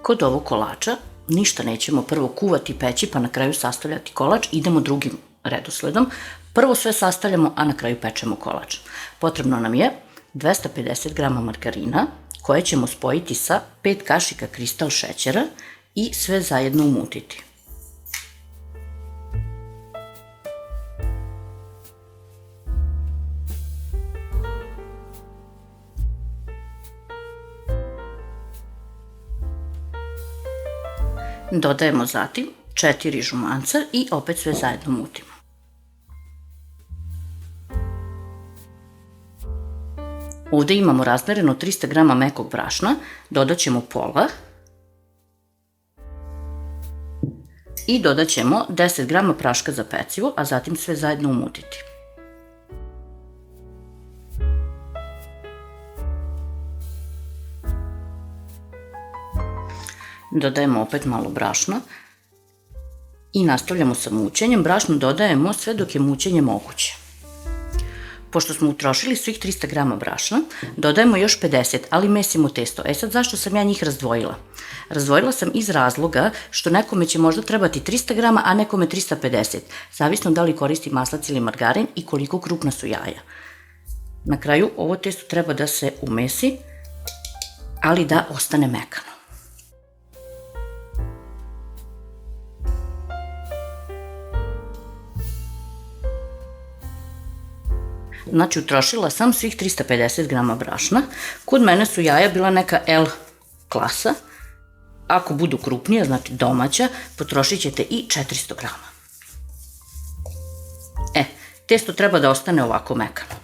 Kod ovog kolača ništa nećemo prvo kuvati i peći pa na kraju sastavljati kolač, idemo drugim redosledom. Prvo sve sastavljamo, a na kraju pečemo kolač. Potrebno nam je 250 g margarina koje ćemo spojiti sa 5 kašika kristal šećera i sve zajedno umutiti. Dodajemo zatim 4 žumanca i opet sve zajedno mutimo. Ovde imamo razmereno 300 g mekog brašna, dodat ćemo pola i dodat ćemo 10 g praška za pecivo, a zatim sve zajedno umutiti. Dodajemo opet malo brašna i nastavljamo sa mućenjem. Brašno dodajemo sve dok je mućenje moguće. Pošto smo utrošili svih 300 g brašna, dodajemo još 50, ali mesimo testo. Sad zašto sam ja njih razdvojila? Razdvojila sam iz razloga što nekome će možda trebati 300 g, a nekome 350, zavisno da li koristi maslac ili margarin i koliko krupna su jaja. Na kraju ovo testo treba da se umesi, ali da ostane mekano. Znači, utrošila sam svih 350 g brašna. Kod mene su jaja bila neka L klasa. Ako budu krupnije, znači domaća, potrošit ćete i 400 g. Testo treba da ostane ovako mekano.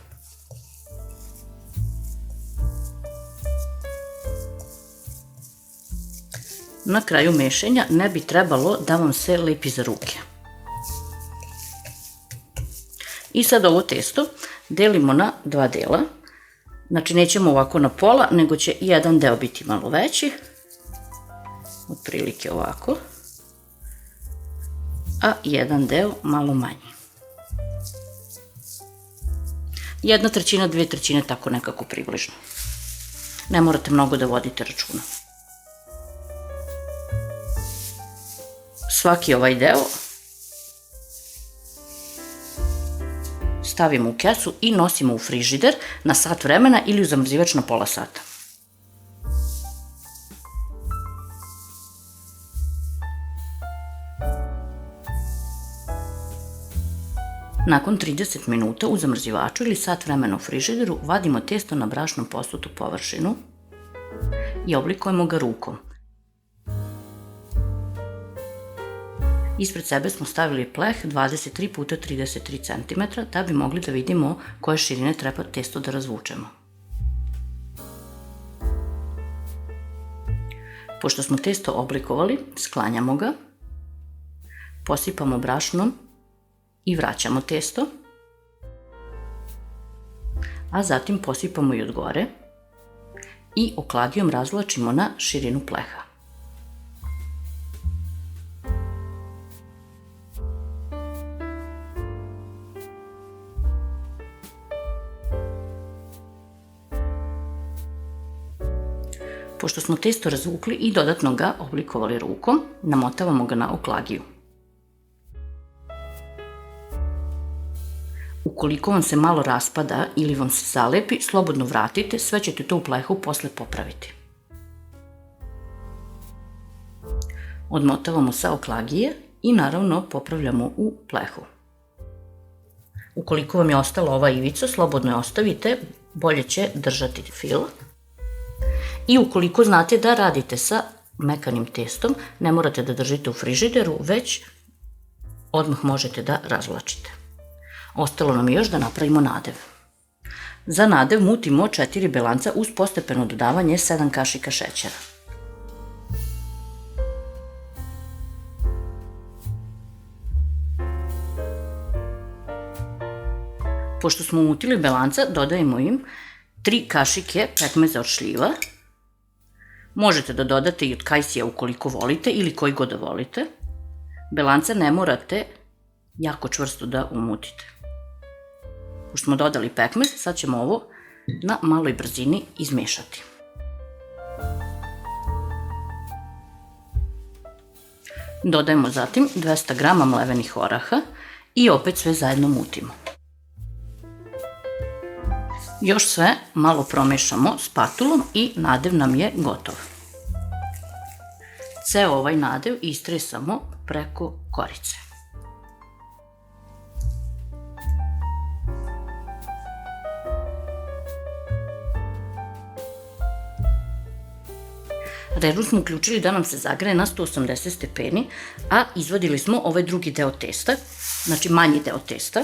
Na kraju mešanja ne bi trebalo da vam se lepi za ruke. I sad ovo testo delimo na dva dela, znači nećemo ovako na pola, nego će jedan deo biti malo veći, otprilike ovako, a jedan deo malo manji. 1/3, 2/3, tako nekako približno. Ne morate mnogo da vodite računa. Svaki ovaj deo stavimo u kesu i nosimo u frižider na sat vremena ili u zamrzivač na pola sata. Nakon 30 minuta u zamrzivaču ili sat vremena u frižideru vadimo testo na brašnom posutu površinu i oblikujemo ga rukom. Ispred sebe smo stavili pleh 23 x 33 cm da bi mogli da vidimo koje širine treba testo da razvučemo. Pošto smo testo oblikovali, sklanjamo ga, posipamo brašnom i vraćamo testo, a zatim posipamo i od gore i okladijom razvlačimo na širinu pleha. Pošto smo testo razvukli i dodatno ga oblikovali rukom, namotavamo ga na oklagiju. Ukoliko vam se malo raspada ili vam se zalepi, slobodno vratite, sve ćete to u plehu posle popraviti. Odmotavamo sa oklagije i naravno popravljamo u plehu. Ukoliko vam je ostala ova ivica, slobodno je ostavite, bolje će držati fil. I ukoliko znate da radite sa mekanim testom, ne morate da držite u frižideru, već odmah možete da razvlačite. Ostalo nam je još da napravimo nadev. Za nadev mutimo 4 belanca uz postepeno dodavanje 7 kašika šećera. Pošto smo umutili belanca, dodajemo im 3 kašike pekmeza od šljiva. Možete da dodate i od kajsija ukoliko volite ili koji god da volite. Belanca ne morate jako čvrsto da umutite. Pošto smo dodali pekmez, sad ćemo ovo na maloj brzini izmešati. Dodajemo zatim 200 g mlevenih oraha i opet sve zajedno mutimo. Još sve malo promešamo spatulom i nadev nam je gotov. Ceo ovaj nadev istresamo preko korice. Rernu smo uključili da nam se zagreje na 180 stepeni, a izvadili smo ovaj drugi deo testa, znači manji deo testa.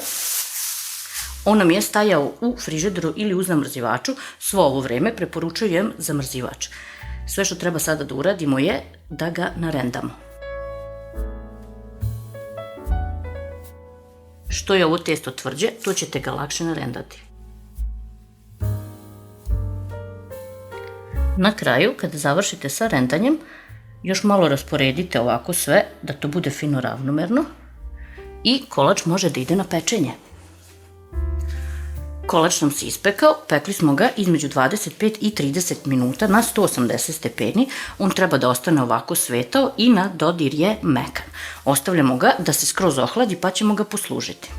On nam je stajao u frižideru ili u zamrzivaču, svo ovo vreme preporučujem zamrzivač. Sve što treba sada da uradimo je da ga narendamo. Što je ovo testo tvrđe, to ćete ga lakše narendati. Na kraju, kada završite sa rendanjem, još malo rasporedite ovako sve, da to bude fino ravnomerno i kolač može da ide na pečenje. Kolač nam se ispekao, pekli smo ga između 25 i 30 minuta na 180 stepeni. On treba da ostane ovako svetao i na dodir je mekan. Ostavljamo ga da se skroz ohladi pa ćemo ga poslužiti.